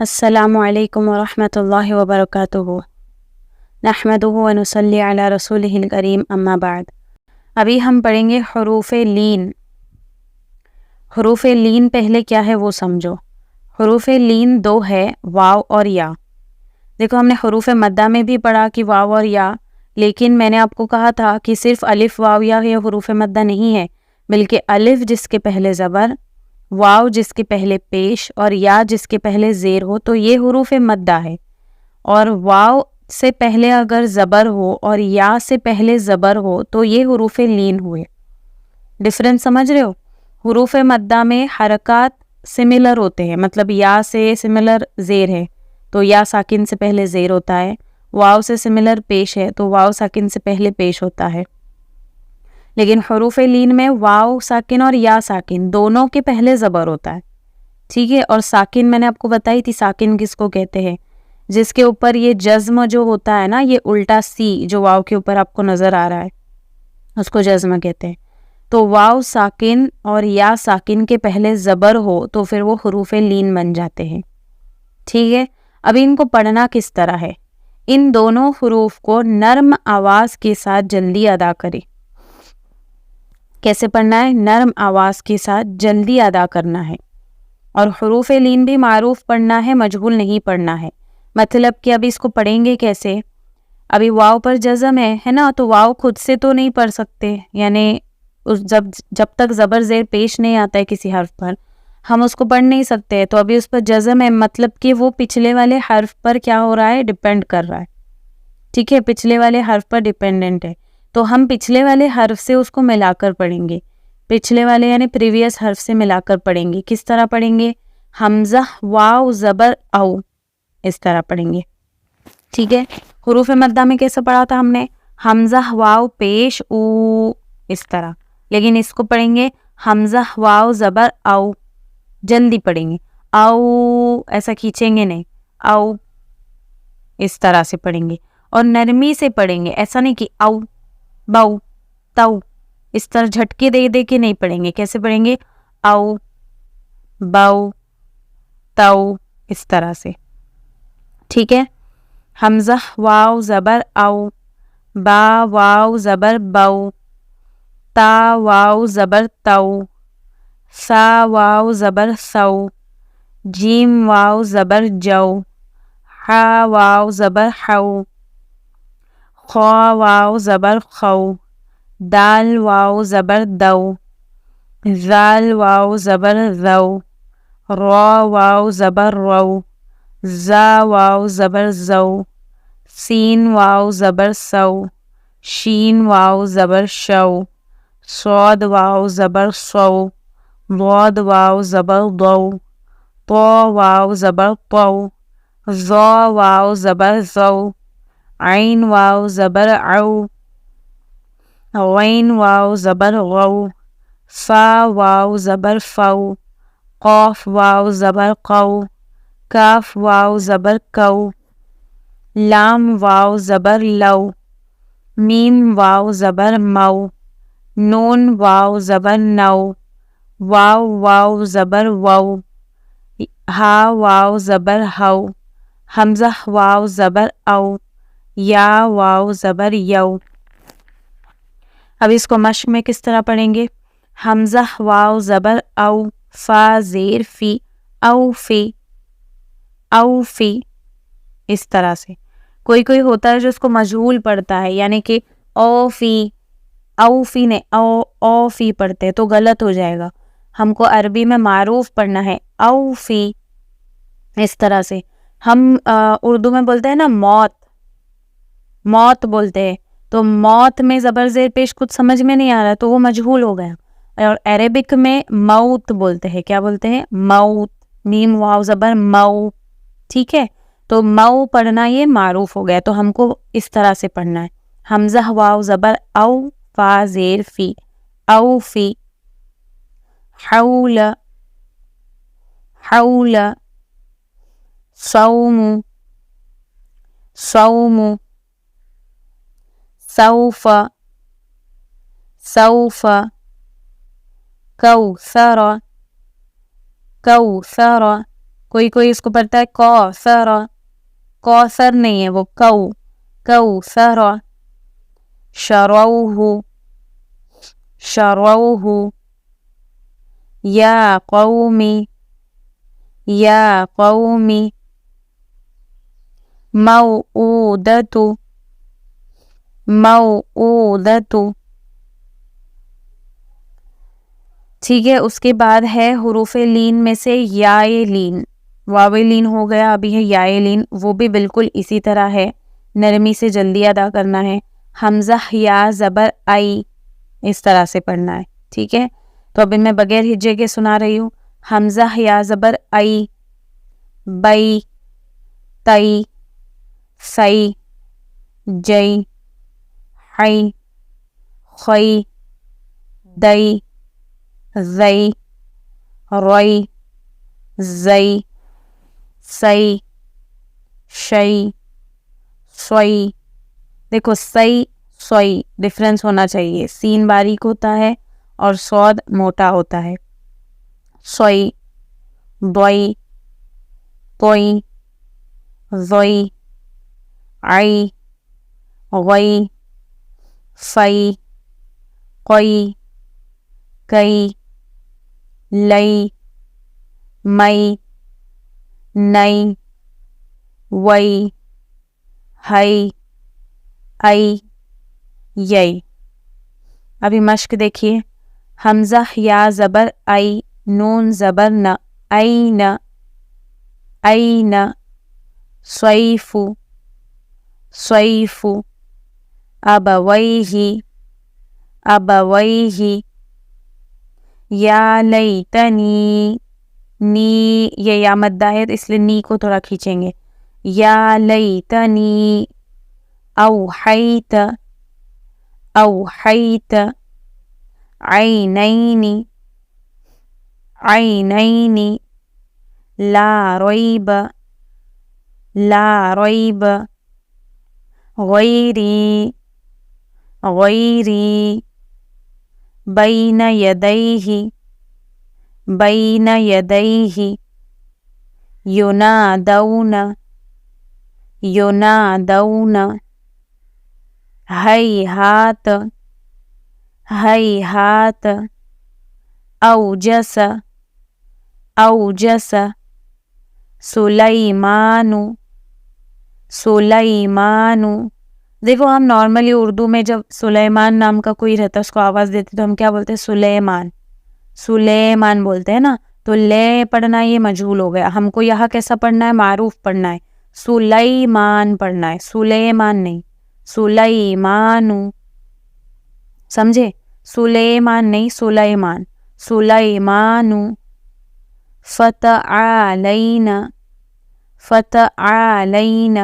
السلام علیکم ورحمۃ اللہ وبرکاتہ۔ نحمدہ ونصلی علی رسولہ الکریم، اما بعد۔ ابھی ہم پڑھیں گے حروف لین۔ حروف لین پہلے کیا ہے وہ سمجھو۔ حروف لین دو ہے، واو اور یا۔ دیکھو ہم نے حروف مدہ میں بھی پڑھا کہ واو اور یا، لیکن میں نے آپ کو کہا تھا کہ صرف الف واو یا یہ حروف مدہ نہیں ہے، بلکہ الف جس کے پہلے زبر، واو جس کے پہلے پیش اور یا جس کے پہلے زیر ہو تو یہ حروف مدہ ہے۔ اور واو سے پہلے اگر زبر ہو اور یا سے پہلے زبر ہو تو یہ حروف لین ہوئے۔ ڈفرنس سمجھ رہے ہو؟ حروف مدہ میں حرکات سملر ہوتے ہیں، مطلب یا سے سملر زیر ہے تو یا ساکن سے پہلے زیر ہوتا ہے، واو سے سملر پیش ہے تو واو ساکن سے پہلے پیش ہوتا ہے۔ لیکن حروف لین میں واو ساکن اور یا ساکن دونوں کے پہلے زبر ہوتا ہے، ٹھیک ہے؟ اور ساکن میں نے آپ کو بتائی تھی ساکن کس کو کہتے ہیں، جس کے اوپر یہ جزم جو ہوتا ہے نا، یہ الٹا سی جو واو کے اوپر آپ کو نظر آ رہا ہے اس کو جزم کہتے ہیں۔ تو واو ساکن اور یا ساکن کے پہلے زبر ہو تو پھر وہ حروف لین بن جاتے ہیں، ٹھیک ہے؟ اب ان کو پڑھنا کس طرح ہے؟ ان دونوں حروف کو نرم آواز کے ساتھ جلدی ادا کرے۔ کیسے پڑھنا ہے؟ نرم آواز کے ساتھ جلدی ادا کرنا ہے۔ اور حروف لین بھی معروف پڑھنا ہے، مجہول نہیں پڑھنا ہے۔ مطلب کہ ابھی اس کو پڑھیں گے کیسے؟ ابھی واو پر جزم ہے نا، تو واو خود سے تو نہیں پڑھ سکتے، یعنی جب تک زبر زیر پیش نہیں آتا ہے کسی حرف پر ہم اس کو پڑھ نہیں سکتے، تو ابھی اس پر جزم ہے، مطلب کہ وہ پچھلے والے حرف پر کیا ہو رہا ہے؟ ڈیپینڈ کر رہا ہے، ٹھیک ہے؟ پچھلے والے حرف پر ڈیپینڈنٹ ہے، تو ہم پچھلے والے حرف سے اس کو ملا کر پڑھیں گے، پچھلے والے یعنی پریویس حرف سے ملا کر پڑھیں گے۔ کس طرح پڑھیں گے؟ حمزہ واو زبر او، اس طرح پڑھیں گے، ٹھیک ہے؟ حروف مدہ میں کیسے پڑھا تھا ہم نے؟ حمزہ واو پیش او، اس طرح۔ لیکن اس کو پڑھیں گے حمزہ واو زبر او، جلدی پڑھیں گے، او ایسا کھینچیں گے نہیں، او اس طرح سے پڑھیں گے۔ اور نرمی سے پڑھیں گے، ایسا نہیں کہ او باؤ تو، اس طرح جھٹکے دے دے کے نہیں پڑھیں گے۔ کیسے پڑھیں گے؟ او باؤ تو، اس طرح سے، ٹھیک ہے؟ حمزہ واو زبر او، با واو زبر بو، تا واو زبر تو، سا واو زبر سو، جیم واو زبر جو، ہا واو زبر ہو، خوا واو زبر خو، دال واو زبر دو، زال واو زبر زو، را واو زبر رو، زا واو زبر زو، سین واو زبر سو، شین واو زبر شو، صاد واو زبر سو، ضاد واو زبر ضو، طا واو زبر طو، ظا واو زبر ظو، عین واو زبر عو، غین واو زبر غو، فا واو زبر فو، قاف واو زبر قو، کاف واو زبر کو، لام واو زبر لو، میم واو زبر مو، نون واو زبر نو، واو واو زبر وو، ہا واو زبر ہو، حمزہ واو زبر او، یا واو زبر یو۔ اب اس کو مشق میں کس طرح پڑھیں گے؟ حمزہ واو زبر او، فا زیر فی، او فی، او فی، اس طرح سے۔ کوئی ہوتا ہے جو اس کو مجہول پڑھتا ہے، یعنی کہ او فی، او فی نے او فی پڑھتے تو غلط ہو جائے گا۔ ہم کو عربی میں معروف پڑھنا ہے، او فی، اس طرح سے۔ ہم اردو میں بولتے ہیں نا موت، موت بولتے ہیں، تو موت میں زبر زیر پیش کچھ سمجھ میں نہیں آ رہا تو وہ مجہول ہو گیا۔ اور عربک میں موت بولتے ہیں، کیا بولتے ہیں؟ موت، میم واو زبر مو، ٹھیک ہے؟ تو مو پڑھنا یہ معروف ہو گیا، تو ہم کو اس طرح سے پڑھنا ہے۔ حمزہ واو زبر او، فا زیر فی، او فی، حول، حول، صوم، صوم، سوف، سوف، کوثر، کوثر، کوئی اس کو پڑھتا ہے کوثر نہیں ہے وہ کوثر. شروه یا قومی موعودت. ٹھیک ہے. اس کے بعد ہے حروف لین میں سے یائے لین. واو لین ہو گیا, ابھی ہے یائے لین, وہ بھی بالکل اسی طرح ہے, نرمی سے جلدی ادا کرنا ہے. حمزہ یا زبر آئی, اس طرح سے پڑھنا ہے. ٹھیک ہے, تو ابھی میں بغیر ہجے کے سنا رہی ہوں. حمزہ یا زبر آئی, بئی, تئی, سئی, جئی, حئی, خئی, دئی, زئی, روئی, زئی, سئی, شئی, سوئی. دیکھو سئی سوئی ڈفرینس ہونا چاہیے, سین باریک ہوتا ہے اور صاد موٹا ہوتا ہے. سوئی, دوئی, توئی, زوئی, عئی, غئی, فئی, قئی, کئی, لئی, مئی, نئی, وئی, ہئی, ائی, یئی. ابھی مشق دیکھیے. حمزہ یا زبر ائی, نون زبر نہ, این, این, صیف, صیف, ابویہ, ابویہ, یا لیتنی, نی, یہ یا مدہ ہے اس لیے نی کو تھوڑا کھینچیں گے. یا لیتنی, اوحیت, اوحیت, عینین, عینین, لا ریب, لا ریب, غیری, غیری, بین یدیہ, بین یدیہ, ینادون, ینادون, ہیہات, ہیہات, اوجس, اوجس, سلیمان, سلیمان. دیکھو ہم نارملی اردو میں جب سلیمان نام کا کوئی رہتا ہے اس کو آواز دیتے تو ہم کیا بولتے ہیں؟ سلیمان, سلیمان بولتے ہیں نا. تو لے پڑھنا یہ مجہول ہو گیا. ہم کو یہاں کیسا پڑھنا ہے؟ معروف پڑھنا ہے, سلیمان پڑھنا ہے, سلیمان نہیں, سلیمان. سمجھے؟ سلیمان نہیں, سلیمان, سلیمان. فتعالین, فتعالین.